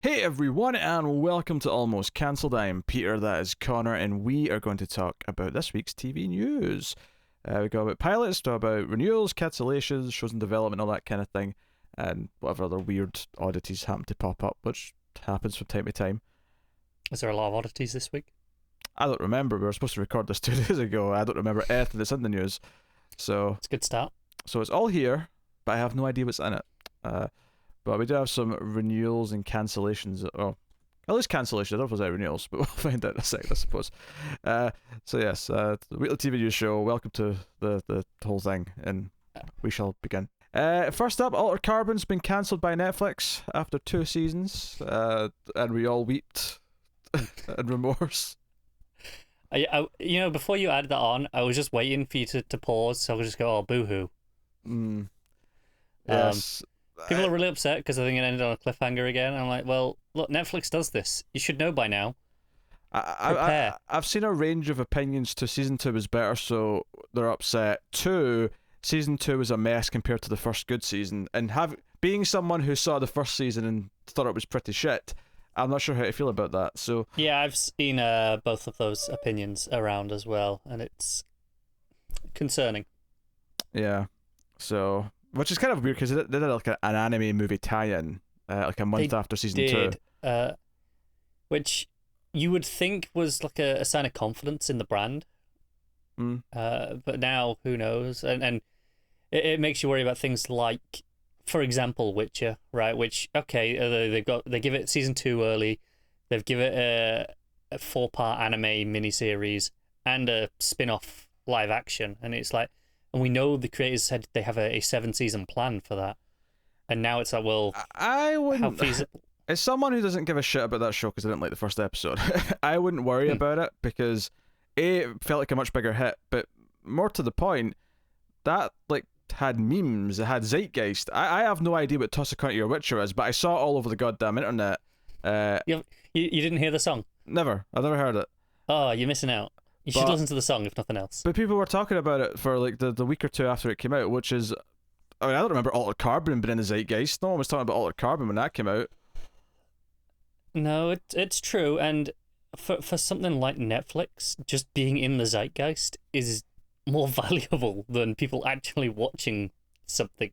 Hey everyone, and welcome to Almost Cancelled. I am Peter, that is Connor, and we are going to talk about this week's TV news. We go about pilots, talk about renewals, cancellations, shows in development, all that kind of thing, and whatever other weird oddities happen to pop up, which happens from time to time. Is there a lot of oddities this week? I don't remember. We were supposed to record this 2 days ago. I don't remember anything that's in the news. So It's a good start. it's all here, but I have no idea what's in it. But we do have some renewals and cancellations. Oh, at least cancellations. I don't know if there's any renewals, but we'll find out in a second, I suppose. So yes, the weekly TV news show. Welcome to the whole thing, and we shall begin. First up, Altered Carbon's been cancelled by Netflix after 2 seasons, and we all wept in remorse. Before you added that on, I was just waiting for you to pause, so I could just go, "Oh, boo-hoo." Yes. People are really upset because I think it ended on a cliffhanger again. I'm like, well, look, Netflix does this. You should know by now. I've seen a range of opinions to season 2 was better, so they're upset. 2, season 2 was a mess compared to the first good season, and being someone who saw the first season and thought it was pretty shit, I'm not sure how to feel about that. So yeah, I've seen both of those opinions around as well, and it's concerning. Yeah, so which is kind of weird because they did like an anime movie tie-in like a month after season 2. Which you would think was like a sign of confidence in the brand. But now, who knows? And it makes you worry about things like, for example, Witcher, right? Which, okay, they give it season 2 early. They've given it a 4-part anime miniseries and a spin-off live action, and it's like, and we know the creators said they have a 7-season plan for that, and now it's like, well, I wouldn't. How feasible? As someone who doesn't give a shit about that show because I didn't like the first episode, I wouldn't worry about it because it felt like a much bigger hit. But more to the point, that like had memes, it had zeitgeist. I have no idea what Toss a County or Witcher is, but I saw it all over the goddamn internet. You didn't hear the song? Never. I've never heard it. Oh, you're missing out. You should listen to the song, if nothing else. But people were talking about it for like the week or 2 after it came out, which is, I mean, I don't remember Altered Carbon being in the zeitgeist. No one was talking about Altered Carbon when that came out. No, it's true, and for something like Netflix, just being in the zeitgeist is more valuable than people actually watching something.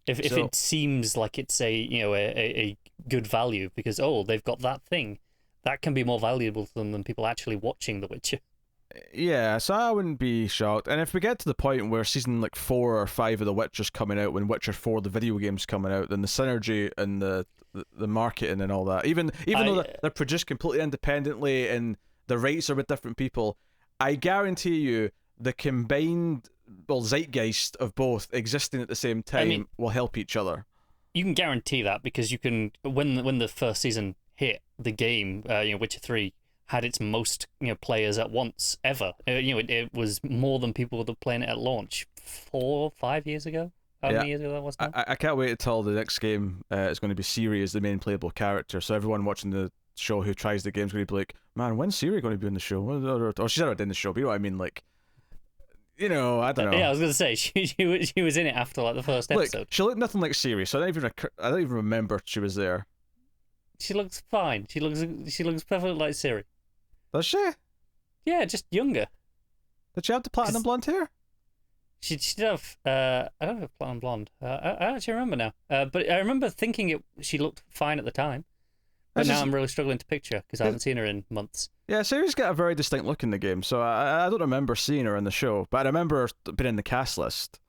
If it seems like it's a good value because they've got that thing, that can be more valuable to them than people actually watching The Witcher. Yeah, so I wouldn't be shocked. And if we get to the point where season like 4 or 5 of The Witcher's coming out, when Witcher 4 the video game's coming out, then the synergy and the marketing and all that, even though they're produced completely independently and the rights are with different people, I guarantee you the combined zeitgeist of both existing at the same time will help each other. You can guarantee that because you can when the first season hit, the game Witcher 3 had its most players at once ever. It was more than people were playing it at launch 4 or 5 years ago. How many years ago that was now? I can't wait until the next game is going to be Ciri as the main playable character. So everyone watching the show who tries the game is going to be like, man, when's Ciri going to be in the show? Or she's already in the show, but you know what I mean? Like, I don't know. Yeah, I was going to say, she was in it after like the first episode. Look, she looked nothing like Ciri, so I don't even remember she was there. She looks fine. She looks perfectly like Ciri. Does she? Yeah, just younger. Did she have the platinum blonde hair? She did have. I don't have platinum blonde. I actually remember now. But I remember thinking she looked fine at the time. But now I'm really struggling to picture because I haven't seen her in months. Yeah, Ciri's got a very distinct look in the game, so I don't remember seeing her in the show, but I remember her being in the cast list.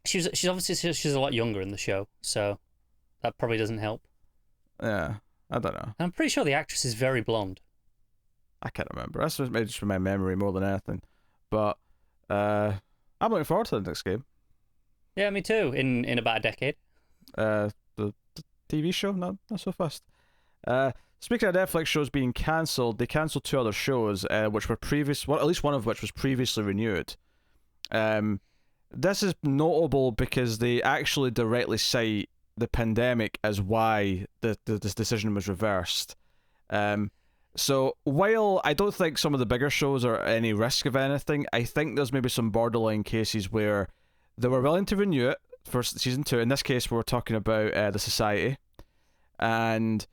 She's obviously a lot younger in the show, so that probably doesn't help. Yeah, I don't know. I'm pretty sure the actress is very blonde. I can't remember. That's just from my memory more than anything. But I'm looking forward to the next game. Yeah, me too. In about a decade. The TV show, not so fast. Speaking of Netflix shows being cancelled, they cancelled 2 other shows, which were at least one of which was previously renewed. This is notable because they actually directly cite the pandemic as why this decision was reversed. So while I don't think some of the bigger shows are at any risk of anything, I think there's maybe some borderline cases where they were willing to renew it for season 2. In this case, we're talking about The Society. And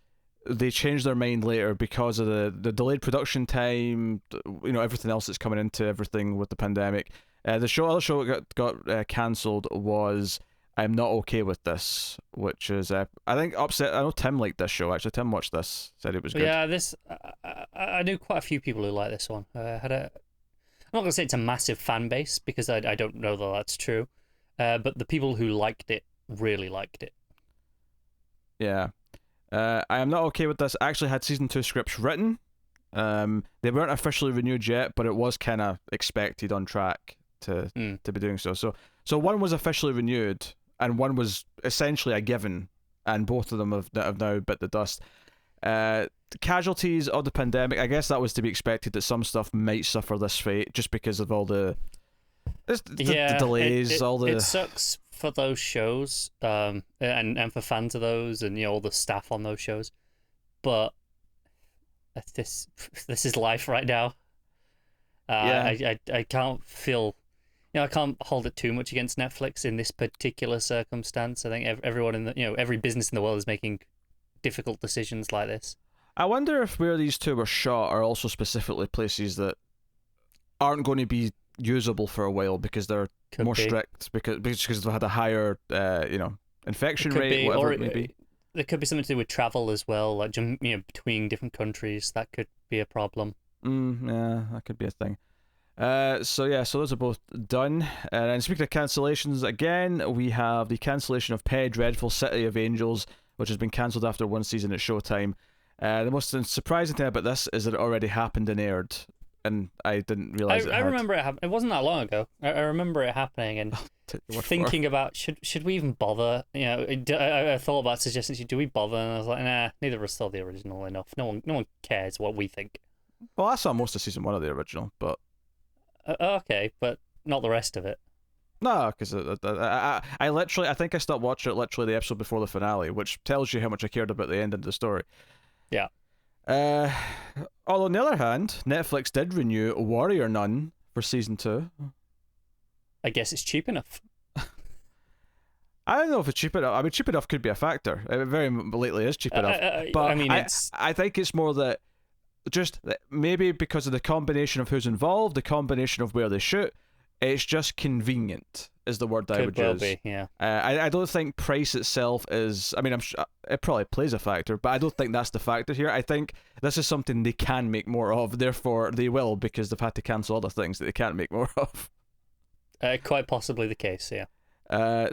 they changed their mind later because of the delayed production time, everything else that's coming into everything with the pandemic. Other show that got cancelled was I'm Not Okay With This, which is I think upset. I know Tim liked this show actually. Tim watched this, said it was good. Yeah, I knew quite a few people who like this one. I'm not gonna say it's a massive fan base because I don't know that that's true, but the people who liked it really liked it. Yeah. I Am Not Okay With This actually had season 2 scripts written. They weren't officially renewed yet, but it was kind of expected on track to be doing so. So one was officially renewed, and one was essentially a given, and both of them have now bit the dust. Casualties of the pandemic, I guess that was to be expected that some stuff might suffer this fate just because of all the delays. It sucks for those shows, and for fans of those, and all the staff on those shows. But this is life right now. I can't feel, I can't hold it too much against Netflix in this particular circumstance. I think everyone in the every business in the world is making difficult decisions like this. I wonder if where these two were shot are also specifically places that aren't going to be usable for a while because they're more strict because they've had a higher infection rate, whatever it may be. There could be something to do with travel as well, like between different countries. That could be a problem. Yeah, that could be a thing. So those are both done. And speaking of cancellations, again, we have the cancellation of Penny Dreadful City of Angels, which has been cancelled after one season at Showtime. The most surprising thing about this is that it already happened and aired, and I didn't realize I remember it happened. It wasn't that long ago. I remember it happening and thinking about should we even bother? I thought about suggesting, do we bother? And I was like, nah, neither of us saw the original enough. No one cares what we think. Well, I saw most of season 1 of the original, but okay, but not the rest of it. No, because I literally, I think I stopped watching it literally the episode before the finale, which tells you how much I cared about the end of the story. Yeah. Although on the other hand, Netflix did renew Warrior Nun for season 2. I guess it's cheap enough. I don't know if it's cheap enough. I mean, cheap enough could be a factor. It very lately is cheap enough. But I mean, I think it's more that just maybe because of the combination of who's involved, the combination of where they shoot, it's just convenient is the word I would use. Be, yeah. I don't think price itself is. I mean, I'm sure it probably plays a factor, but I don't think that's the factor here. I think this is something they can make more of. Therefore, they will because they've had to cancel other things that they can't make more of. Quite possibly the case, yeah.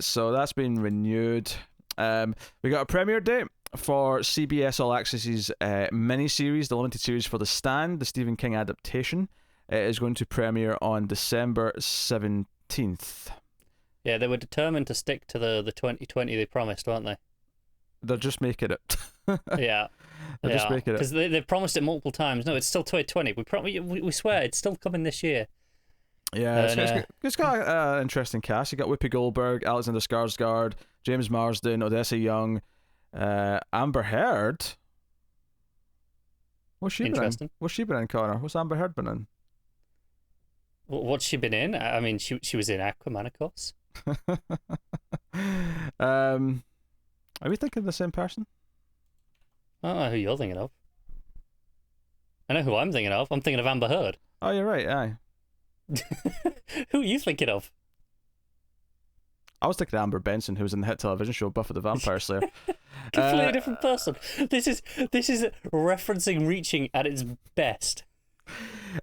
So that's been renewed. We got a premiere date for CBS All Access's miniseries, the limited series for The Stand, the Stephen King adaptation. It is going to premiere on December 17th. Yeah, they were determined to stick to the 2020 they promised, weren't they? They're just making it. Yeah. They're just making it. Because they've promised it multiple times. No, it's still 2020. We swear it's still coming this year. Yeah, it's got an interesting cast. You got Whoopi Goldberg, Alexander Skarsgård, James Marsden, Odessa Young, Amber Heard. What's she been in? What's she been in, Connor? What's Amber Heard been in? What's she been in? I mean, she was in Aquaman, of course. Are we thinking of the same person? I don't know who you're thinking of. I know who I'm thinking of. I'm thinking of Amber Heard. Oh, you're right, aye. Who are you thinking of? I was thinking of Amber Benson, who was in the hit television show Buffy the Vampire Slayer. Completely different person. This is referencing Reaching at its best.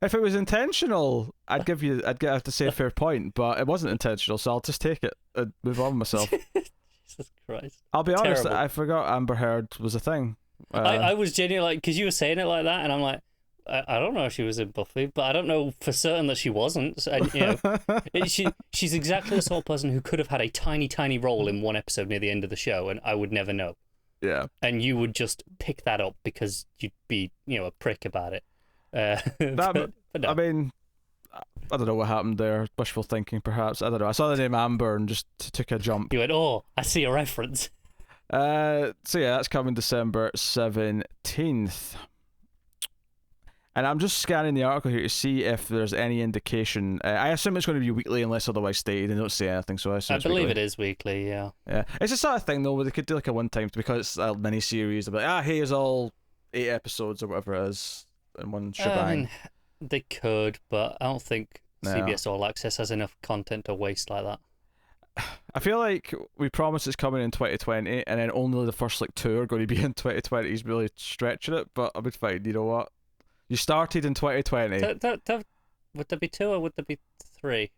If it was intentional, I'd have to say a fair point, but it wasn't intentional, so I'll just take it and move on with myself. Jesus Christ. I'll be honest, I forgot Amber Heard was a thing. I was genuinely because you were saying it like that, and I'm like, I don't know if she was in Buffy, but I don't know for certain that she wasn't. And, she's exactly the sort of person who could have had a tiny role in one episode near the end of the show, and I would never know. Yeah. And you would just pick that up because you'd be, a prick about it. But no. I mean, I don't know what happened there. Wishful thinking, perhaps. I don't know. I saw the name Amber and just took a jump. You went, oh, I see a reference. So yeah, that's coming December 17th. And I'm just scanning the article here to see if there's any indication. I assume it's going to be weekly unless otherwise stated. They don't say anything, so I believe weekly. It is weekly, yeah. Yeah, it's the sort of thing though where they could do like a one-time because it's a mini-series. They'll be like, hey, here's all 8 episodes or whatever it is in one I shebang. mean, they could, but I don't think No. CBS All Access has enough content to waste like that. I feel like we promised it's coming in 2020, and then only the first like 2 are going to be in 2020. He's really stretching it, but I'll be fine. You know what? You started in 2020. Would there be 2 or would there be 3?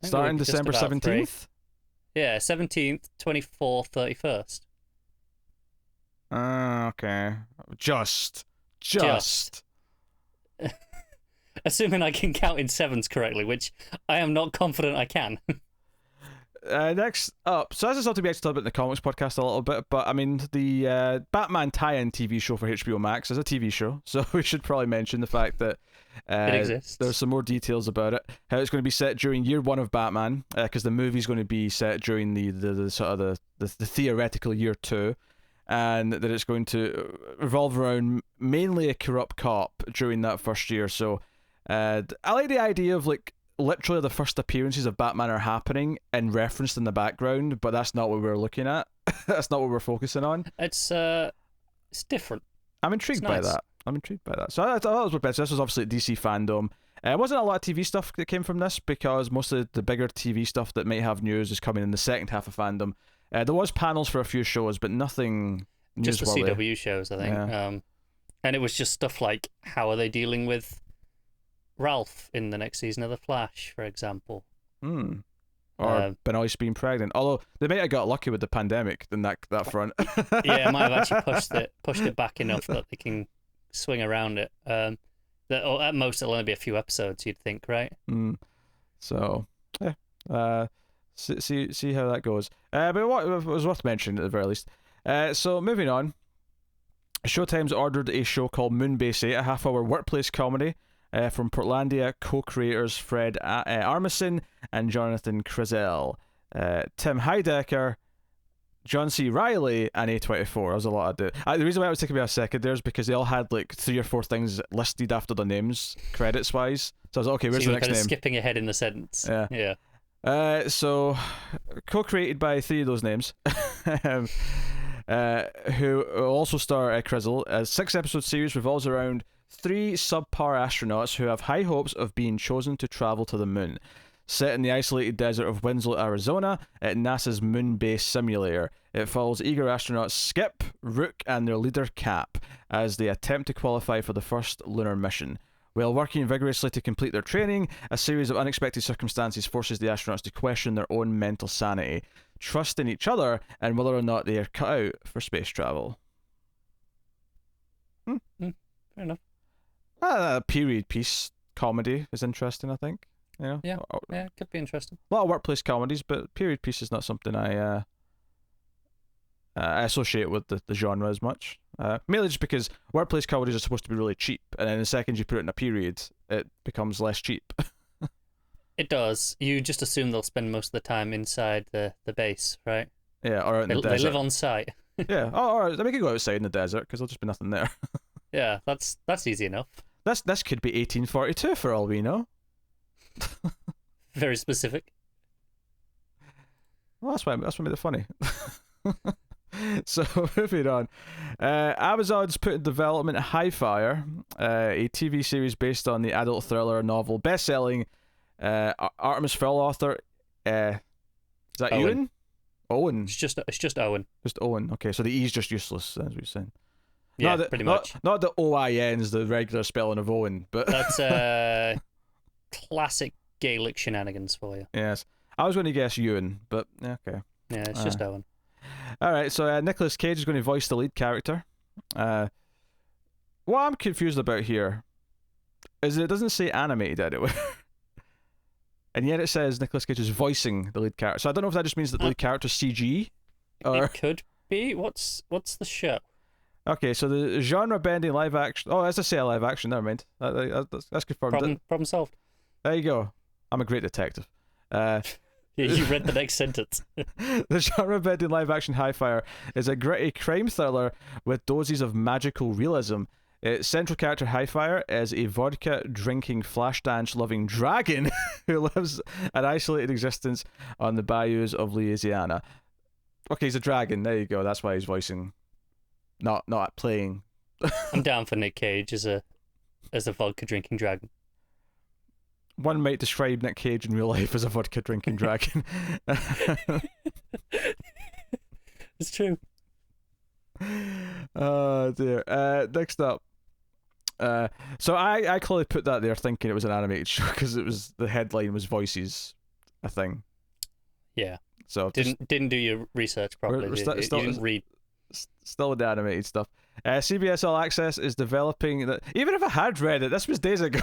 Starting December 17th? Yeah, 17th, 24th, 31st. Okay. Just. Assuming I can count in sevens correctly, which I am not confident I can. Next up, so this is something we actually talked about in the comics podcast a little bit, but I mean, the Batman tie-in TV show for HBO Max is a TV show, so we should probably mention the fact that it exists. There's some more details about it. How it's going to be set during year 1 of Batman, because the movie's going to be set during the sort of the theoretical year 2, and that it's going to revolve around mainly a corrupt cop during that first year. So I like the idea of like literally the first appearances of Batman are happening and referenced in the background, but that's not what we're looking at. That's not what we're focusing on. It's different. I'm intrigued by that. So I thought that was what best. This was obviously DC fandom. It wasn't a lot of TV stuff that came from this, because most of the bigger TV stuff that might have news is coming in the second half of fandom. There was panels for a few shows, but nothing newsworthy. Just the CW shows, I think. Yeah. And it was just stuff like, how are they dealing with Ralph in the next season of The Flash, for example. Or Benoist being pregnant. Although they might have got lucky with the pandemic in that front. Yeah, it might have actually pushed it back enough that they can swing around it. That at most it'll only be a few episodes, you'd think, right? So yeah, see how that goes. But what was worth mentioning at the very least. So moving on, Showtime's ordered a show called Moonbase 8, a half-hour workplace comedy from Portlandia co-creators Fred Armisen and Jonathan Krizel, Tim Heidecker, John C. Reilly, and A24. That was a lot of the reason why I was taking me a second there is because they all had like 3 or 4 things listed after the names, credits wise. So I was like, okay, where's the next name? Skipping ahead in the sentence. Yeah. So co-created by 3 of those names, who also star Krizel. A 6-episode series revolves around 3 subpar astronauts who have high hopes of being chosen to travel to the moon. Set in the isolated desert of Winslow, Arizona, at NASA's moon base simulator, it follows eager astronauts Skip, Rook, and their leader Cap as they attempt to qualify for the first lunar mission. While working vigorously to complete their training, a series of unexpected circumstances forces the astronauts to question their own mental sanity, trust in each other, and whether or not they are cut out for space travel. Fair enough. A period piece comedy is interesting, I think. You know? Yeah, it could be interesting. A lot of workplace comedies, but period piece is not something I associate with the genre as much. Mainly just because workplace comedies are supposed to be really cheap, and then the second you put it in a period, it becomes less cheap. It does. You just assume they'll spend most of the time inside the base, right? Yeah, or in the desert. They live on site. Yeah, or they could go outside in the desert because there'll just be nothing there. Yeah, that's easy enough. This could be 1842 for all we know. Very specific. Well, that's what made it funny. So moving on, Amazon's put in development Highfire, a TV series based on the adult thriller novel best-selling Artemis Fowl author. Is that Ewan? Owen. It's just Owen. Just Owen. Okay, so the E's just useless, as we said. Yeah, pretty much. Not the OIN's the regular spelling of Owen, but that's classic Gaelic shenanigans for you. Yes, I was going to guess Ewan, but yeah, okay. Yeah, it's just Owen. All right, so Nicolas Cage is going to voice the lead character. What I'm confused about here is it doesn't say animated anywhere. And yet it says Nicolas Cage is voicing the lead character. So I don't know if that just means that the lead character's CG. Or... It could be. What's the show? Okay, so the genre-bending live action... Oh, as I say, a live action. Never mind. That's confirmed. Problem solved. There you go. I'm a great detective. You read the next sentence. The genre-bending live-action Highfire is a gritty crime thriller with doses of magical realism. Its central character Highfire is a vodka-drinking, flash-dance-loving dragon who lives an isolated existence on the bayous of Louisiana. Okay, he's a dragon. There you go. That's why he's voicing, not playing I'm down for Nick Cage as a vodka drinking dragon. One might describe Nick Cage in real life as a vodka drinking dragon. It's true. Oh dear. Next up. So I clearly put that there thinking it was an animated show because the headline was voices, a thing. Yeah. So didn't do your research properly. You didn't read. Still with the animated stuff. CBS All Access is developing that. Even if I had read it, this was days ago.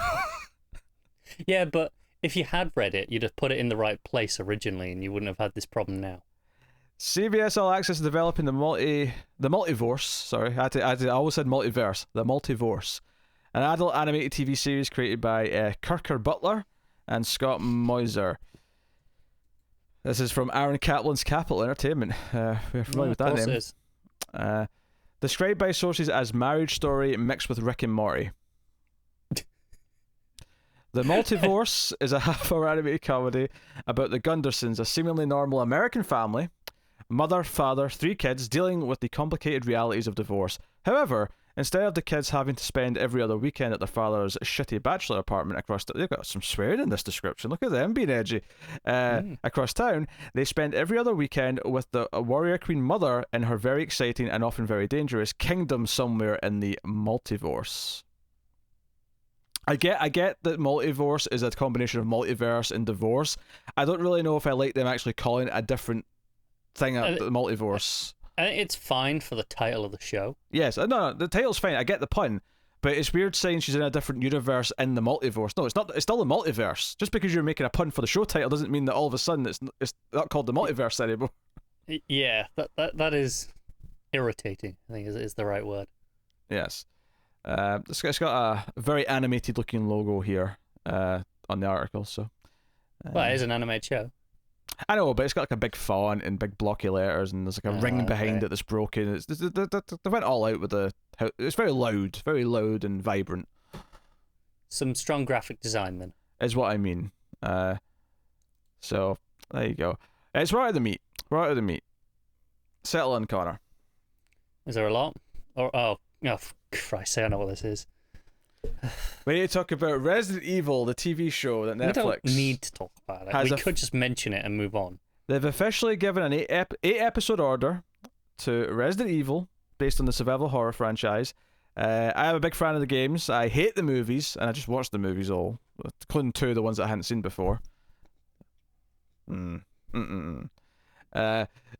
Yeah, but if you had read it, you'd have put it in the right place originally, and you wouldn't have had this problem now. CBS All Access is developing the multiverse. Sorry, I always said multiverse. The multiverse, an adult animated TV series created by Kirker Butler and Scott Moiser. This is from Aaron Kaplan's Capital Entertainment. We're familiar with that name. It is. Described by sources as Marriage Story mixed with Rick and Morty. The Multiverse is a half-hour animated comedy about the Gundersons, a seemingly normal American family, mother, father, 3 kids, dealing with the complicated realities of divorce. However, instead of the kids having to spend every other weekend at their father's shitty bachelor apartment they've got some swearing in this description, look at them being edgy, across town, they spend every other weekend with the warrior queen mother in her very exciting and often very dangerous kingdom somewhere in the multiverse. I get that multiverse is a combination of multiverse and divorce. I don't really know if I like them actually calling it a different thing the multiverse. I think it's fine for the title of the show. Yes, no, the title's fine. I get the pun, but it's weird saying she's in a different universe in the multiverse. No, it's not. It's still the multiverse. Just because you're making a pun for the show title doesn't mean that all of a sudden it's not called the multiverse anymore. Yeah, that is irritating, I think is the right word. Yes. It's got a very animated looking logo here on the article. So, well, it is an animated show. I know, but it's got like a big font and big blocky letters, and there's like a ring behind it that's broken. They went all out with it's very loud and vibrant. Some strong graphic design, then. Is what I mean. So there you go. It's right out of the meat. Settle in, Connor. Is there a lot? Oh, Christ, I know what this is. We need to talk about Resident Evil, the TV show that Netflix. We don't need to talk about it. We could just mention it and move on. They've officially given an 8-episode order to Resident Evil, based on the survival horror franchise. I am a big fan of the games. I hate the movies, and I just watched the movies all, including 2 of the ones that I hadn't seen before.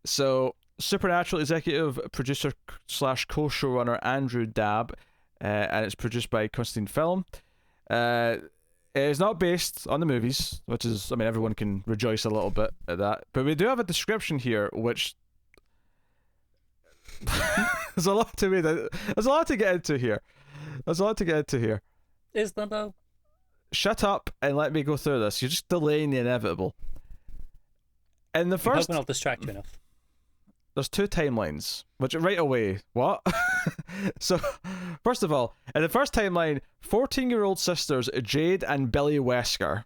So, Supernatural executive producer / co-showrunner Andrew Dabb, and it's produced by Constantine Film. It is not based on the movies, which is, I mean, everyone can rejoice a little bit at that. But we do have a description here, which there's a lot to read. There's a lot to get into here. Is there though? Shut up and let me go through this. You're just delaying the inevitable. In the first, I'll distract you enough. There's 2 timelines, which right away, what? So, first of all, in the first timeline, 14-year-old sisters Jade and Billy Wesker,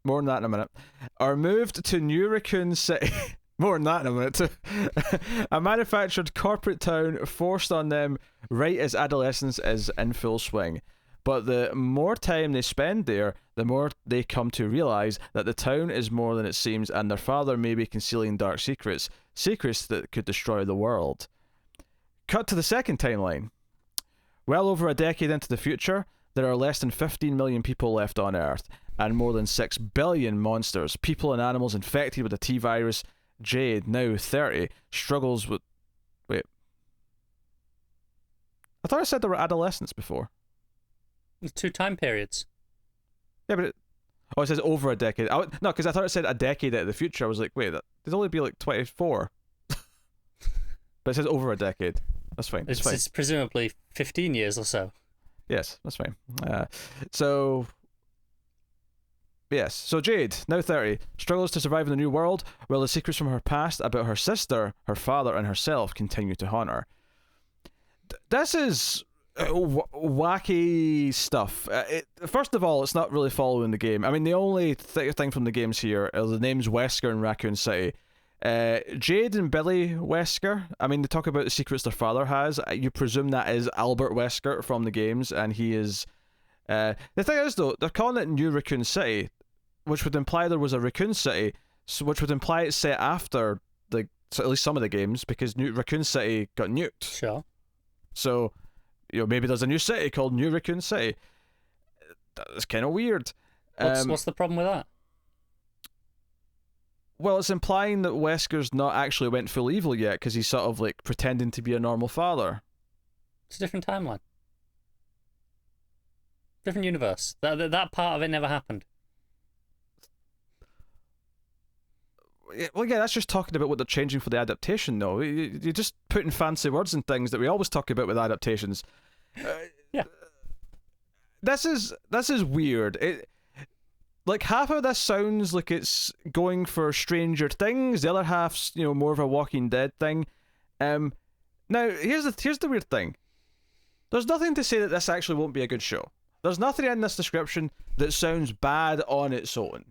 more on that in a minute, are moved to New Raccoon City, more on that in a minute, a manufactured corporate town forced on them right as adolescence is in full swing. But the more time they spend there, the more they come to realize that the town is more than it seems, and their father may be concealing dark secrets that could destroy the world. Cut to the second timeline. Well over a decade into the future, there are less than 15 million people left on Earth, and more than 6 billion monsters, people and animals infected with the T-virus. Jade, now 30, struggles with... Wait. I thought I said there were adolescents before. 2 time periods. Yeah, but it says over a decade. No, because I thought it said a decade out of the future. I was like, wait, there'd only be like 24. But it says over a decade. That's fine. It's presumably 15 years or so. Yes, that's fine. So Jade, now 30, struggles to survive in the new world, while the secrets from her past about her sister, her father, and herself continue to haunt her. This is wacky stuff. First of all, it's not really following the game. I mean, the only thing from the games here are the names Wesker and Raccoon City. Jade and Billy Wesker, I mean, they talk about the secrets their father has. You presume that is Albert Wesker from the games, and he is... the thing is, though, they're calling it New Raccoon City, which would imply there was a Raccoon City, so which would imply it's set after at least some of the games, because New Raccoon City got nuked. Sure. So, maybe there's a new city called New Raccoon City. That's kind of weird. What's the problem with that? Well, it's implying that Wesker's not actually went full evil yet, because he's sort of like pretending to be a normal father. It's a different timeline. Different universe. That part of it never happened. Well, yeah, that's just talking about what they're changing for the adaptation, though. You're just putting fancy words and things that we always talk about with adaptations. Yeah. This is weird. Like, half of this sounds like it's going for Stranger Things. The other half's, more of a Walking Dead thing. Now, here's the weird thing. There's nothing to say that this actually won't be a good show. There's nothing in this description that sounds bad on its own.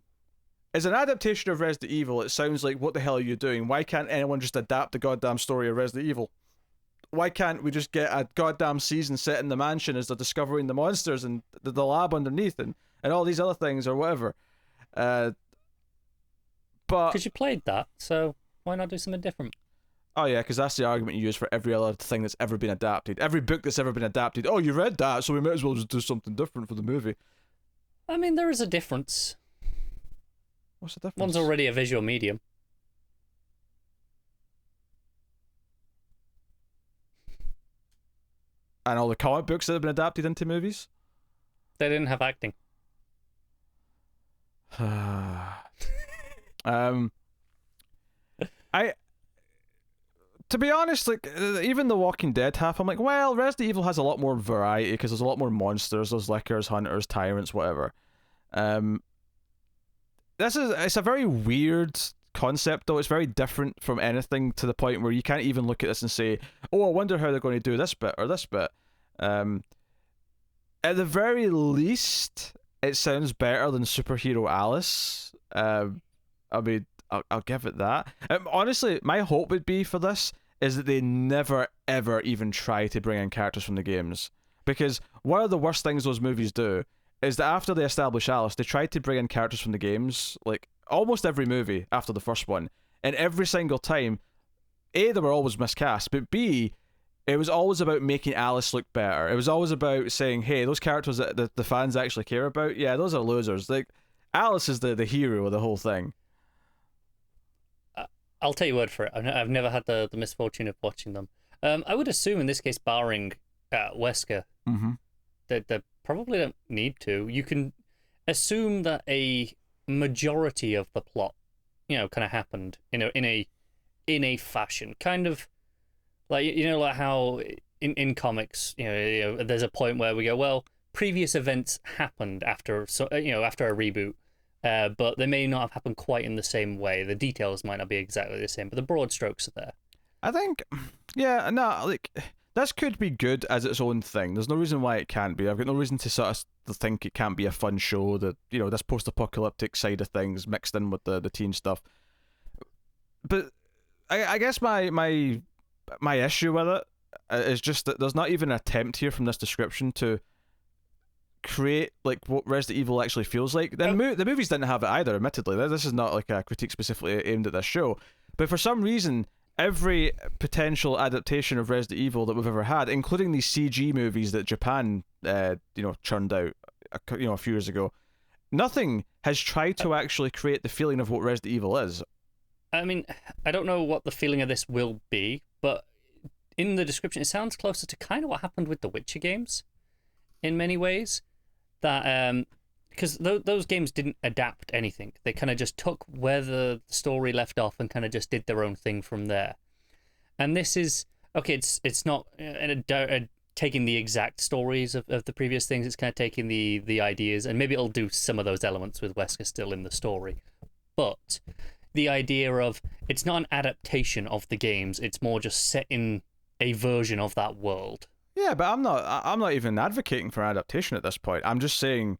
As an adaptation of Resident Evil, it sounds like, what the hell are you doing? Why can't anyone just adapt the goddamn story of Resident Evil? Why can't we just get a goddamn season set in the mansion as they're discovering the monsters and the lab underneath and all these other things or whatever? But... Because you played that, so why not do something different? Oh yeah, because that's the argument you use for every other thing that's ever been adapted. Every book that's ever been adapted. Oh, you read that, so we might as well just do something different for the movie. I mean, there is a difference. What's the difference? One's already a visual medium. And all the comic books that have been adapted into movies? They didn't have acting. To be honest, like, even the Walking Dead half, I'm like, well, Resident Evil has a lot more variety because there's a lot more monsters, there's lickers, hunters, tyrants, whatever. It's a very weird concept, though. It's very different from anything, to the point where you can't even look at this and say, oh, I wonder how they're going to do this bit or this bit. At the very least, it sounds better than Superhero Alice. I mean, I'll give it that. Honestly, my hope would be for this is that they never, ever even try to bring in characters from the games. Because one of the worst things those movies do is that after they establish Alice, they tried to bring in characters from the games, like, almost every movie after the first one. And every single time, A, they were always miscast, but B, it was always about making Alice look better. It was always about saying, hey, those characters that the fans actually care about, yeah, those are losers. Like, Alice is the hero of the whole thing. I'll take your word for it. I've never had the misfortune of watching them. I would assume in this case, barring Wesker, that they probably don't need to. You can assume that a majority of the plot, kind of happened in a fashion, kind of like like how in comics, there's a point where we go, well, previous events happened after a reboot. But they may not have happened quite in the same way. The details might not be exactly the same, but the broad strokes are there. I think, yeah, no, like, this could be good as its own thing. There's no reason why it can't be. I've got no reason to sort of think it can't be a fun show, that, this post-apocalyptic side of things mixed in with the teen stuff. But I guess my issue with it is just that there's not even an attempt here from this description to create like what Resident Evil actually feels like. The movies didn't have it either, admittedly. This is not like a critique specifically aimed at this show, but for some reason every potential adaptation of Resident Evil that we've ever had, including these CG movies that Japan churned out a few years ago, nothing has tried to actually create the feeling of what Resident Evil is. I mean, I don't know what the feeling of this will be, but in the description it sounds closer to kind of what happened with the Witcher games in many ways. That because those games didn't adapt anything. They kind of just took where the story left off and kind of just did their own thing from there. And this is okay. It's not taking the exact stories of the previous things. It's kind of taking the ideas, and maybe it'll do some of those elements with Wesker still in the story. But the idea of it's not an adaptation of the games. It's more just set in a version of that world. Yeah, but I'm not even advocating for adaptation at this point. I'm just saying,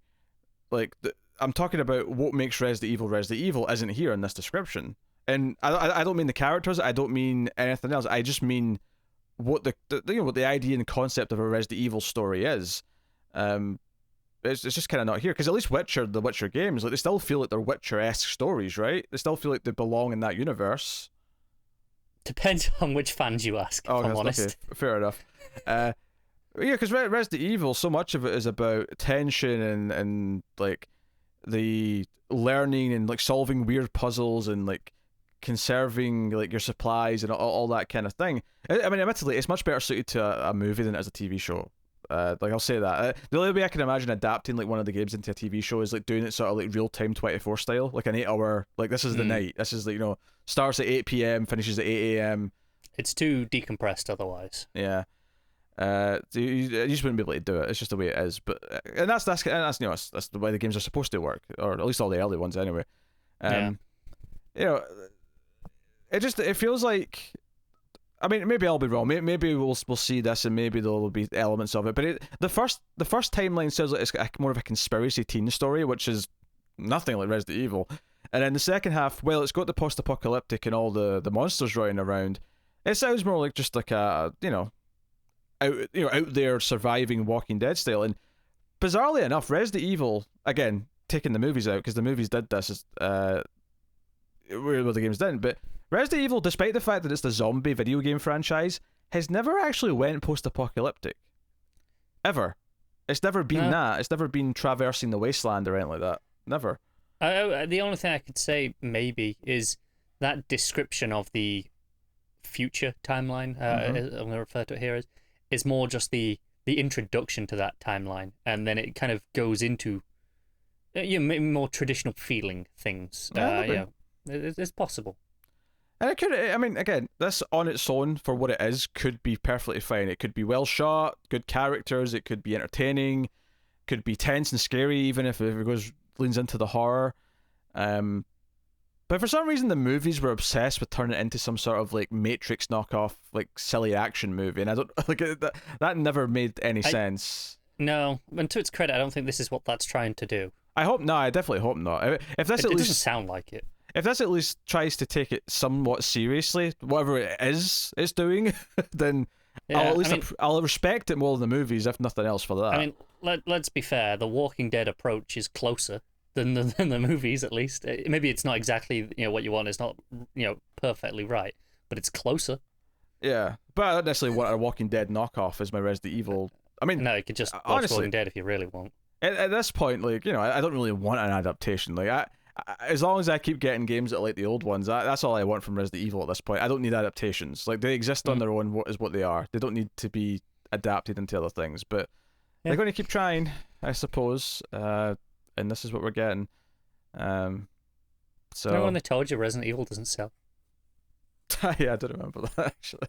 like, I'm talking about what makes Resident Evil isn't here in this description. And I don't mean the characters. I don't mean anything else. I just mean what what the idea and concept of a Resident Evil story is. It's just kind of not here, because at least the Witcher games, like, they still feel like they're Witcher-esque stories, right? They still feel like they belong in that universe. Depends on which fans you ask, if I'm honest. Okay, fair enough. Yeah, because Resident Evil, so much of it is about tension and like the learning and like solving weird puzzles and like conserving like your supplies and all that kind of thing. I mean, admittedly, it's much better suited to a movie than it is a TV show. Like, I'll say that. The only way I can imagine adapting like one of the games into a TV show is like doing it sort of like real time 24 style, like an 8 hour, like this is the night. This is like, starts at 8 p.m, finishes at 8 a.m. It's too decompressed otherwise. Yeah. You just wouldn't be able to do it. It's just the way it is. But and that's that's the way the games are supposed to work, or at least all the early ones anyway. It feels like, I mean, maybe I'll be wrong. Maybe we'll see this, and maybe there will be elements of it. But the first timeline says like it's more of a conspiracy teen story, which is nothing like Resident Evil. And then the second half, well, it's got the post-apocalyptic and all the monsters running around. It sounds more like just like a out there surviving Walking Dead style. And bizarrely enough, Resident Evil, again, taking the movies out because the movies did this, where the games didn't, but Resident Evil, despite the fact that it's the zombie video game franchise, has never actually went post-apocalyptic. Ever. It's never been that. It's never been traversing the wasteland or anything like that. Never. The only thing I could say maybe is that description of the future timeline, I'm going to refer to it here as, is more just the introduction to that timeline, and then it kind of goes into more traditional feeling things. It's possible. And it could, I mean, again, this on its own, for what it is, could be perfectly fine. It could be well shot, good characters, it could be entertaining, could be tense and scary, even if it leans into the horror. But for some reason, the movies were obsessed with turning it into some sort of like Matrix knockoff, like silly action movie, and I don't like that never made any sense. No, and to its credit, I don't think this is what that's trying to do. I definitely hope not. If this it doesn't sound like it. If this at least tries to take it somewhat seriously, whatever it is it's doing, then I'll respect it more than the movies, if nothing else, for that. I mean, let's be fair. The Walking Dead approach is closer than the movies, at least. Maybe it's not exactly what you want. It's not perfectly right, but it's closer. Yeah, but I don't necessarily want a Walking Dead knockoff as my Resident Evil. I mean, no, you could just watch honestly, Walking Dead if you really want. At this point, like I don't really want an adaptation. Like as long as I keep getting games that are like the old ones, that's all I want from Resident Evil at this point. I don't need adaptations. Like, they exist on their own. What is what they are. They don't need to be adapted into other things. But they're going to keep trying, I suppose. And this is what we're getting. So. Remember when they told you Resident Evil doesn't sell? Yeah, I do remember that, actually.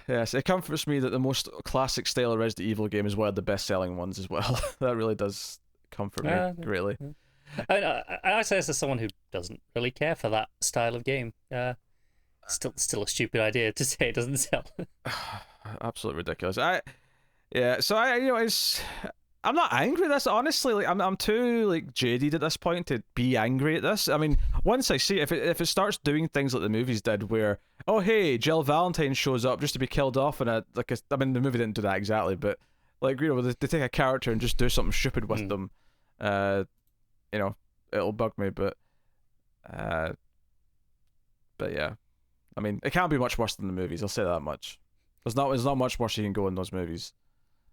Yes, it comforts me that the most classic style of Resident Evil game is one of the best-selling ones as well. That really does comfort me greatly. I mean, I say this as someone who doesn't really care for that style of game. Still a stupid idea to say it doesn't sell. Absolutely ridiculous. I'm not angry at this, honestly. Like, I'm too like jaded at this point to be angry at this. I mean, once I see it, if it starts doing things like the movies did, where hey, Jill Valentine shows up just to be killed off, and I mean, the movie didn't do that exactly, but like they take a character and just do something stupid with them, it'll bug me. But yeah, I mean, it can't be much worse than the movies. I'll say that much. There's not much worse you can go in those movies.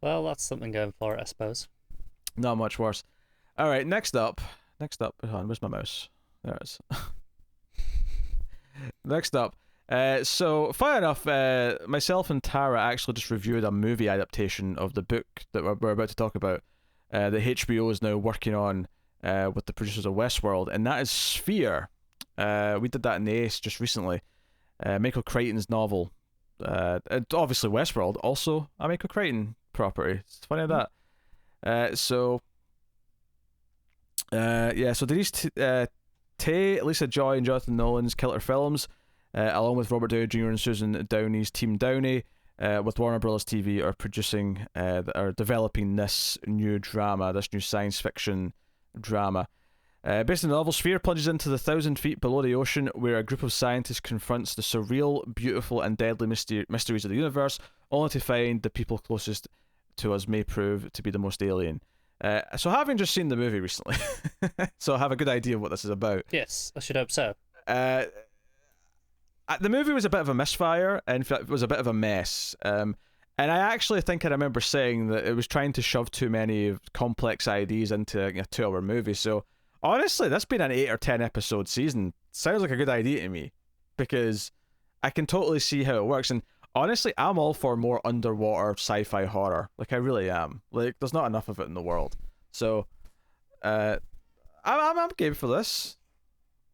Well, that's something going for it, I suppose. Not much worse. All right, next up. Hold on, where's my mouse? There it is. Next up. So, funny enough, myself and Tara actually just reviewed a movie adaptation of the book that we're about to talk about, that HBO is now working on with the producers of Westworld, and that is Sphere. We did that in the Ace just recently. Michael Crichton's novel. And obviously Westworld, also a Michael Crichton property. It's funny that. So Denise Tay, Lisa Joy, and Jonathan Nolan's Killer Films, along with Robert Downey Jr. and Susan Downey's Team Downey, with Warner Brothers TV, are developing this new drama, this new science fiction drama. Based on the novel, Sphere plunges into the 1,000 feet below the ocean, where a group of scientists confronts the surreal, beautiful, and deadly mysteries of the universe, only to find the people closest to us may prove to be the most alien. So having just seen the movie recently, so I have a good idea of what this is about. Yes, I should hope so. The movie was a bit of a misfire, and in fact, it was a bit of a mess. And I actually think I remember saying that it was trying to shove too many complex ideas into a 2-hour movie. So honestly, this being an 8 or 10 episode season sounds like a good idea to me, because I can totally see how it works. And honestly, I'm all for more underwater sci-fi horror. Like, I really am. Like, there's not enough of it in the world. So, I'm game for this.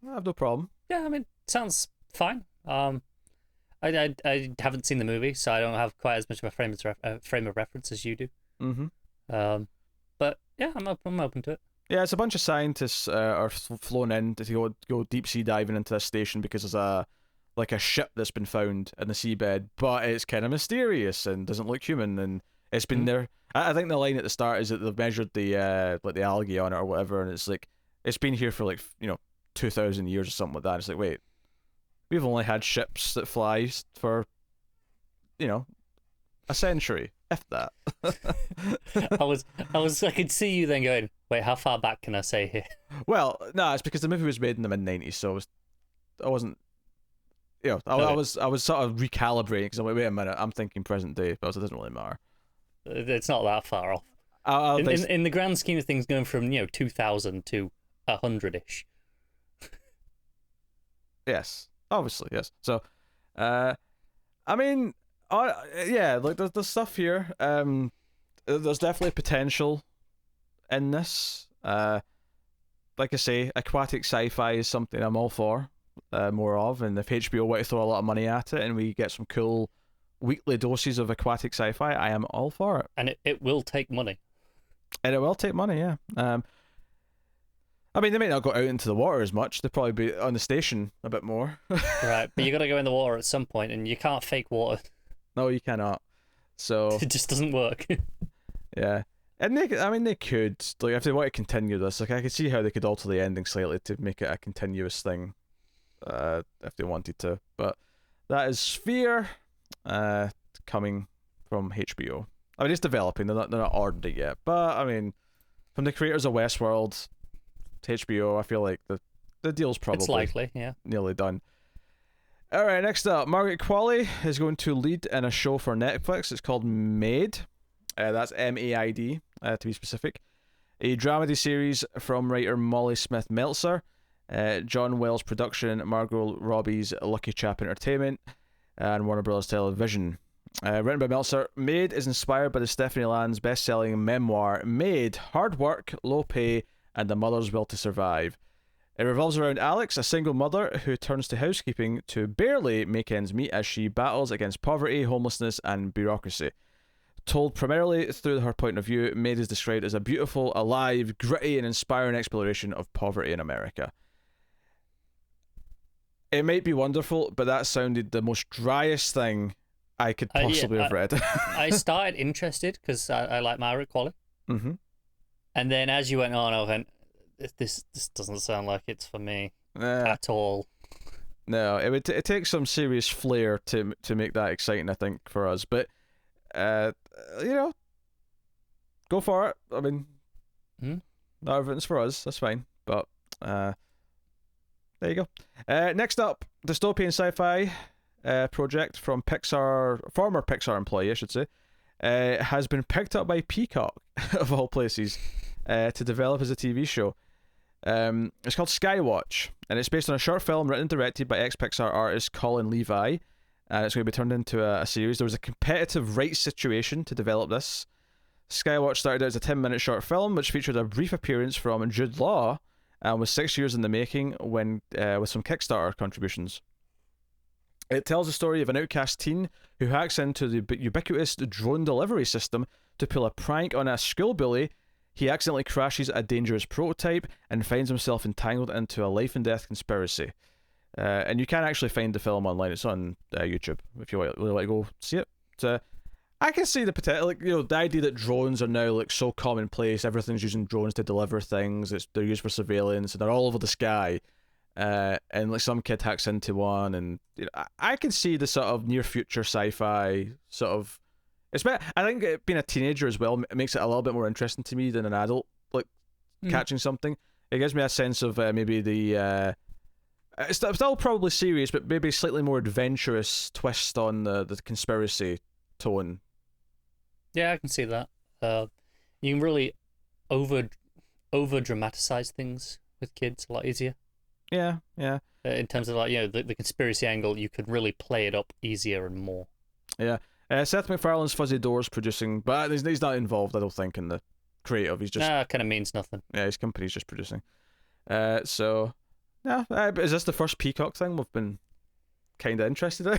I have no problem. Yeah, I mean, sounds fine. I haven't seen the movie, so I don't have quite as much of a frame of reference as you do. Mm-hmm. But yeah, I'm open to it. Yeah, it's a bunch of scientists are flown in to go deep sea diving into this station because there's a ship that's been found in the seabed, but it's kind of mysterious and doesn't look human, and it's been there. I think the line at the start is that they've measured the like the algae on it or whatever, and it's like it's been here for 2,000 years or something like that. It's like, wait, we've only had ships that fly for a century, if that. I could see you then going, wait, how far back can I say here? Well, no, it's because the movie was made in the mid-90s, so I wasn't. I was sort of recalibrating because I'm like, wait a minute, I'm thinking present day, but it doesn't really matter. It's not that far off. In the grand scheme of things, going from 2,000 to 100-ish. Yes, obviously, yes. So, I mean, yeah, like there's stuff here. There's definitely potential in this. Like I say, aquatic sci-fi is something I'm all for. More of, and if HBO want to throw a lot of money at it and we get some cool weekly doses of aquatic sci-fi, I am all for it. And it will take money. And it will take money, yeah. I mean, they may not go out into the water as much. They'll probably be on the station a bit more. Right, but you got to go in the water at some point, and you can't fake water. No, you cannot. So it just doesn't work. Yeah. And they could, like, if they want to continue this, like, I could see how they could alter the ending slightly to make it a continuous thing. If they wanted to, but that is Sphere, coming from HBO. I mean, it's developing; they're not ordered it yet. But I mean, from the creators of Westworld to HBO, I feel like the deal's probably it's likely, yeah, nearly done. All right, next up, Margaret Qualley is going to lead in a show for Netflix. It's called Maid. That's MAID, to be specific. A dramedy series from writer Molly Smith Meltzer. John Wells production, Margot Robbie's Lucky Chap Entertainment, and Warner Bros. Television. Written by Meltzer, Maid is inspired by the Stephanie Land's best-selling memoir, Maid, Hard Work, Low Pay, and a Mother's Will to Survive. It revolves around Alex, a single mother who turns to housekeeping to barely make ends meet as she battles against poverty, homelessness, and bureaucracy. Told primarily through her point of view, Maid is described as a beautiful, alive, gritty, and inspiring exploration of poverty in America. It might be wonderful, but that sounded the most driest thing I could possibly have read. I started interested because I like Margaret Qualley. Mm-hmm. And then as you went on, I went, this doesn't sound like it's for me at all. No, it takes some serious flair to make that exciting, I think, for us. But, go for it. I mean, not everything's for us. That's fine. But, there you go. Next up, Dystopian Sci-Fi project from former Pixar employee, I should say, has been picked up by Peacock, of all places, to develop as a TV show. It's called Skywatch, and it's based on a short film written and directed by ex-Pixar artist Colin Levi, and it's going to be turned into a series. There was a competitive rights situation to develop this. Skywatch started out as a 10-minute short film, which featured a brief appearance from Jude Law, and was 6 years in the making when with some Kickstarter contributions. It tells the story of an outcast teen who hacks into the ubiquitous drone delivery system to pull a prank on a school bully. He accidentally crashes a dangerous prototype and finds himself entangled into a life-and-death conspiracy. And you can actually find the film online. It's on YouTube if you really want to go see it. I can see the potential, like, the idea that drones are now like so commonplace. Everything's using drones to deliver things. They're used for surveillance, and they're all over the sky. And like some kid hacks into one, and I can see the sort of near future sci-fi sort of. I think being a teenager as well makes it a little bit more interesting to me than an adult, like catching something. It gives me a sense of maybe the. It's still probably serious, but maybe slightly more adventurous twist on the conspiracy tone. Yeah, I can see that. You can really over dramatize things with kids a lot easier. Yeah. In terms of the conspiracy angle, you could really play it up easier and more. Yeah. Seth MacFarlane's Fuzzy Doors producing, but he's not involved, I don't think, in the creative. He's just kind of means nothing. Yeah, his company's just producing. So yeah, is this the first Peacock thing we've been kind of interested in?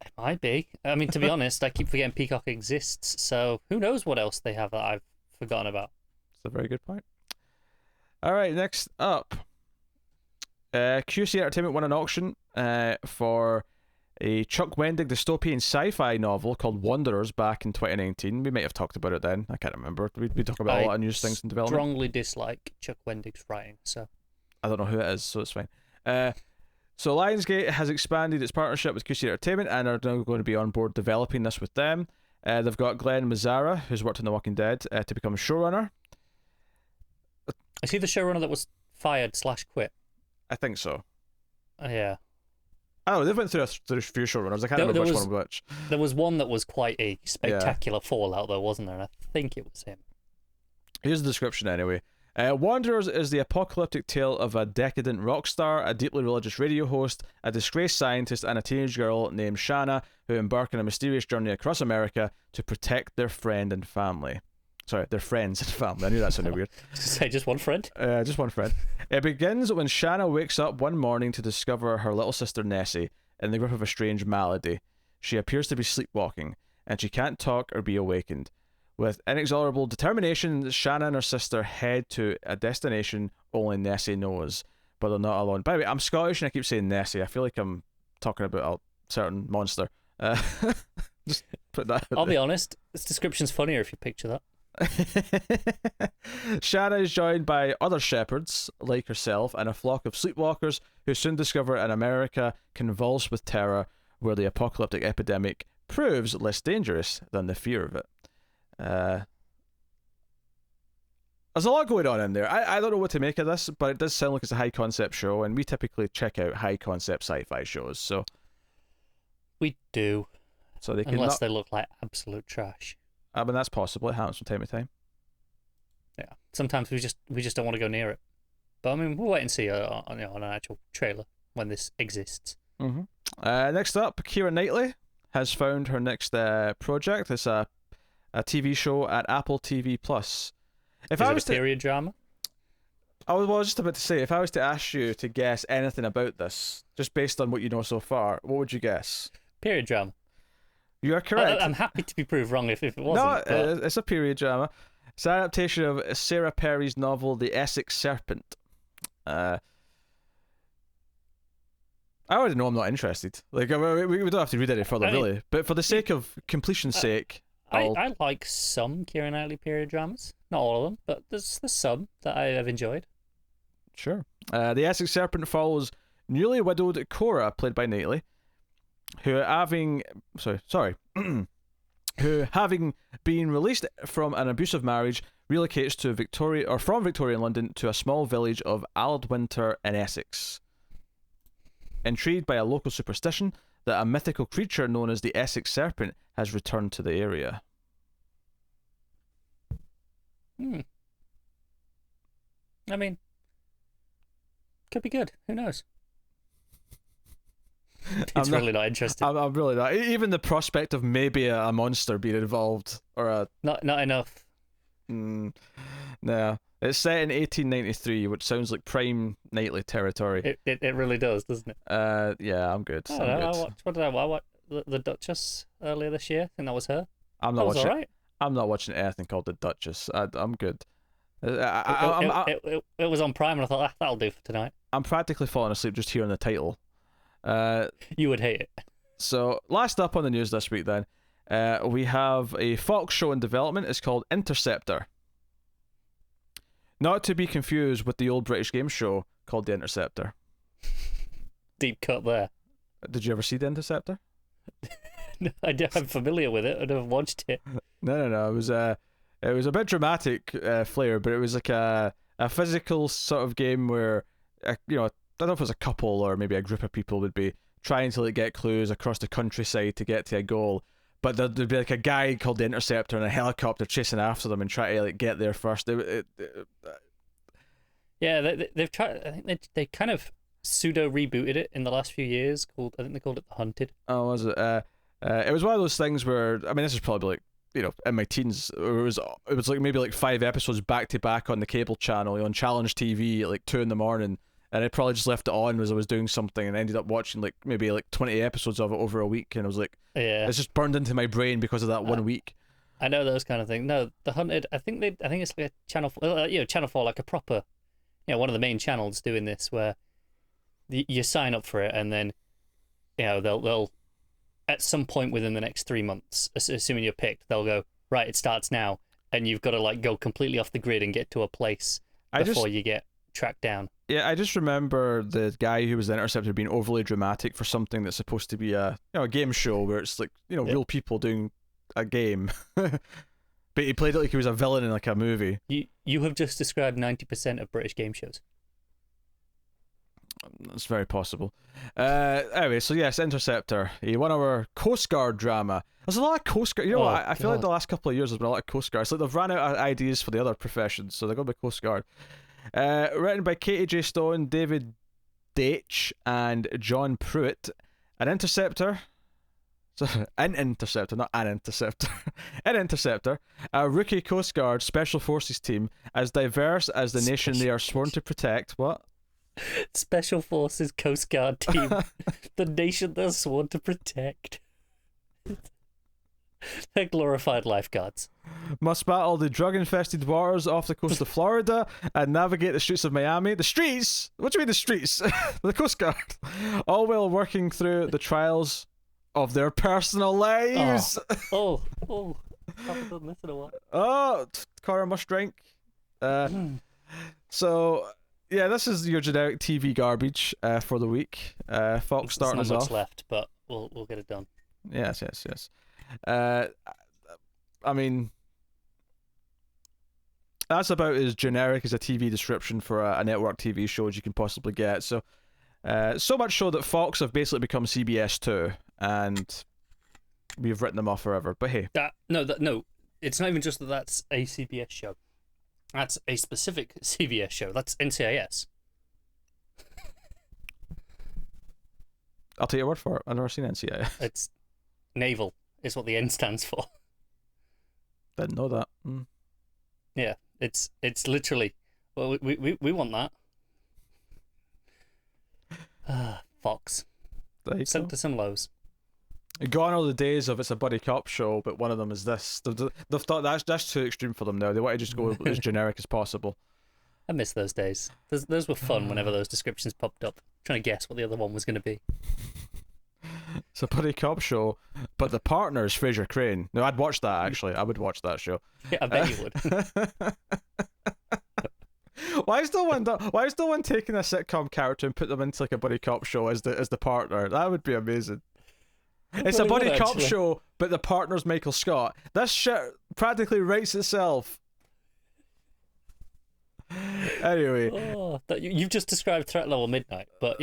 It might be. I mean, to be honest, I keep forgetting Peacock exists, so who knows what else they have that I've forgotten about. That's a very good point. All right, next up, QC Entertainment won an auction for a Chuck Wendig dystopian sci-fi novel called Wanderers back in 2019. We might have talked about it then. I can't remember. We talk about a lot of news things in development. I strongly dislike Chuck Wendig's writing, so I don't know who it is, so it's fine. So Lionsgate has expanded its partnership with QC Entertainment and are now going to be on board developing this with them. They've got Glenn Mazzara, who's worked on The Walking Dead, to become showrunner. Is he the showrunner that was fired/quit? I think so. Yeah. Oh, they went through a few showrunners. I can't remember which one which. There was one that was quite a spectacular fallout, though, wasn't there? And I think it was him. Here's the description anyway. Wanderers is the apocalyptic tale of a decadent rock star, a deeply religious radio host, a disgraced scientist, and a teenage girl named Shanna who embark on a mysterious journey across America to protect their friend and family. Sorry, their friends and family. I knew that sounded weird. Say just one friend? Just one friend. It begins when Shanna wakes up one morning to discover her little sister Nessie in the grip of a strange malady. She appears to be sleepwalking, and she can't talk or be awakened. With inexorable determination, Shanna and her sister head to a destination only Nessie knows, but they're not alone. By the way, I'm Scottish and I keep saying Nessie. I feel like I'm talking about a certain monster. Just put that I'll be honest, this description's funnier if you picture that. Shanna is joined by other shepherds like herself and a flock of sleepwalkers who soon discover an America convulsed with terror where the apocalyptic epidemic proves less dangerous than the fear of it. There's a lot going on in there. I don't know what to make of this, but it does sound like it's a high concept show, and we typically check out high concept sci-fi shows, so we do. So they unless they look like absolute trash. I mean, that's possible. It happens from time to time. Yeah, sometimes we just don't want to go near it. But I mean, we'll wait and see on an actual trailer when this exists. Next up, Keira Knightley has found her next project. It's a TV show at Apple TV Plus. Is it a period drama? I was just about to say, if I was to ask you to guess anything about this, just based on what you know so far, what would you guess? Period drama. You are correct. I'm happy to be proved wrong if it wasn't. No, it's a period drama. It's an adaptation of Sarah Perry's novel The Essex Serpent. I already know I'm not interested. Like, we don't have to read any further, really. But for the sake of completion's sake, I like some Keira Knightley period dramas. Not all of them, but there's some that I have enjoyed. Sure. The Essex Serpent follows newly widowed Cora, played by Knightley, who having been released from an abusive marriage, relocates to from Victorian London to a small village of Aldwinter in Essex. Intrigued by a local superstition that a mythical creature known as the Essex Serpent has returned to the area. I mean, could be good. Who knows? It's really not interested. I'm really not. Even the prospect of maybe a monster being involved or a not enough. No, it's set in 1893, which sounds like prime Knightley territory. It really does, doesn't it? Yeah, I'm good. I watched the Duchess earlier this year. I think that was her. I'm not watching. Right. I'm not watching anything called the Duchess. I'm good. It was on Prime, and I thought that'll do for tonight. I'm practically falling asleep just hearing the title. You would hate it. So last up on the news this week, then, we have a Fox show in development. It's called Interceptor. Not to be confused with the old British game show called The Interceptor. Deep cut there. Did you ever see The Interceptor? No, I'm familiar with it. I've never watched it. No. It was a bit dramatic flair, but it was like a physical sort of game where, I don't know if it was a couple or maybe a group of people would be trying to like get clues across the countryside to get to a goal. But there'd be like a guy called the Interceptor and a helicopter chasing after them and trying to like get there first. Yeah, they've tried. I think they kind of pseudo rebooted it in the last few years. I think they called it The Hunted. Oh, was it? It was one of those things where, I mean, this is probably like, in my teens. It was like maybe like 5 episodes back to back on the cable channel, on Challenge TV at like 2 a.m. And I probably just left it on as I was doing something and ended up watching like maybe like 20 episodes of it over a week. And I was like, yeah, it's just burned into my brain because of that 1 week. I know those kind of things. No, The Hunted. I think it's like a Channel 4, like a proper, one of the main channels doing this where you sign up for it and then, they'll at some point within the next 3 months, assuming you're picked, they'll go, right, it starts now, and you've got to like go completely off the grid and get to a place before you get tracked down. Yeah, I just remember the guy who was the Interceptor being overly dramatic for something that's supposed to be a game show where it's like real people doing a game, but he played it like he was a villain in like a movie. You have just described 90% of British game shows. That's very possible. Anyway, so yes, Interceptor, a 1 hour Coast Guard drama. There's a lot of Coast Guard. I feel like the last couple of years there's been a lot of Coast Guard. It's like they've ran out of ideas for the other professions, so they're going to be Coast Guard. Written by Katie J. Stone, David Deitch, and John Pruitt. An Interceptor. An Interceptor, not an Interceptor. An Interceptor, a rookie Coast Guard Special Forces team as diverse as the nation they are sworn to protect. What? Special Forces Coast Guard team. The nation they're sworn to protect. They're glorified lifeguards. Must battle the drug-infested waters off the coast of Florida and navigate the streets of Miami. The streets? What do you mean the streets? The Coast Guard. All while working through the trials of their personal lives. Oh. Haven't done this in a while. Oh, Connor must drink. So, yeah, this is your generic TV garbage for the week. Fox starting us off. There's not much left, but we'll get it done. Yes. I mean, that's about as generic as a TV description for a network TV show as you can possibly get. So much so that Fox have basically become CBS 2, and we've written them off forever. But hey, no, it's not even just that that's a CBS show. That's a specific CBS show. That's NCIS. I'll take your word for it. I've never seen NCIS. It's naval. Is what the N stands for. Didn't know that. Yeah, it's literally. Well, we want that. Fox. Sent to some lows. Gone are the days of it's a buddy cop show, but one of them is this. They've thought that's too extreme for them now. They want to just go as generic as possible. I miss those days. Those were fun whenever those descriptions popped up. Trying to guess what the other one was going to be. It's a buddy cop show, but the partner is Fraser Crane. No, I'd watch that actually. I would watch that show. Yeah, I bet you would. Why is no one taking a sitcom character and put them into like a buddy cop show as the partner? That would be amazing. It's a buddy cop show, but the partner's Michael Scott. This shit practically writes itself. Anyway, you've just described Threat Level Midnight, but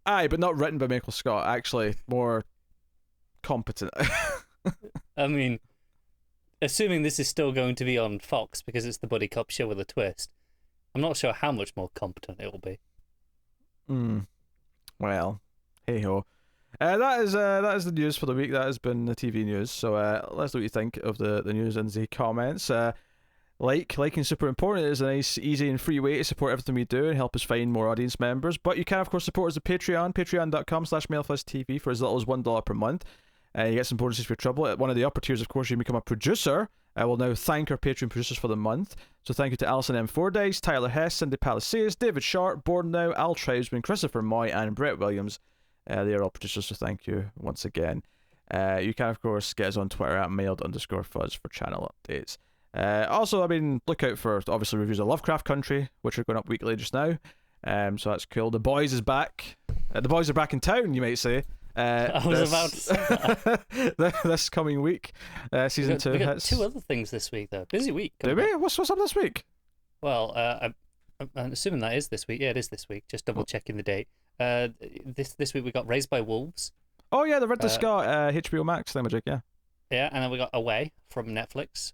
Aye, but not written by Michael Scott. Actually, more competent. I mean, assuming this is still going to be on Fox because it's the buddy cop show with a twist, I'm not sure how much more competent it will be. Well, hey ho. That is the news for the week. That has been the TV news. So let's know what you think of the news in the comments. Liking super important. It is a nice, easy, and free way to support everything we do and help us find more audience members. But you can, of course, support us at Patreon, patreon.com/MailFlashTV for as little as $1 per month. You get some bonuses for your trouble. At one of the upper tiers, of course, you become a producer. We'll now thank our Patreon producers for the month. So thank you to Alison M. Fordyce, Tyler Hess, Cindy Palacios, David Sharp, Bordenau, Al Tribesman, Christopher Moy, and Brett Williams. They are all producers, so thank you once again. You can, of course, get us on Twitter at mailed_fuzz for channel updates. Also, I mean, look out for, obviously, reviews of Lovecraft Country, which are going up weekly just now. So that's cool. The Boys is back. The Boys are back in town, you might say. I was about to say that. This coming week, season 2 we got hits. 2 other things this week, though. Busy week. Do we? What's up this week? Well, I'm assuming that is this week. Yeah, it is this week. Just double checking the date. This week we got Raised by Wolves. Oh yeah, the Ridley Scott HBO Max thingamajig, yeah. Yeah, and then we got Away from Netflix.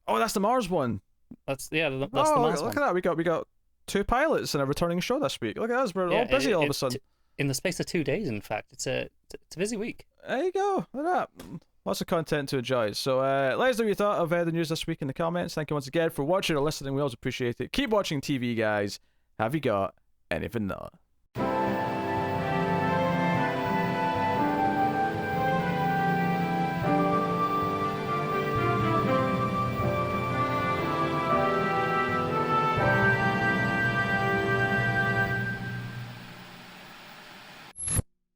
Oh, that's the Mars one. That's the Mars look one. At that. We got 2 pilots and a returning show this week. Look at us, we're all busy all of a sudden. In the space of 2 days, in fact. It's a busy week. There you go. Look at that. Lots of content to enjoy. So let us know what you thought of the news this week in the comments. Thank you once again for watching or listening. We always appreciate it. Keep watching TV, guys. Have you got anything not?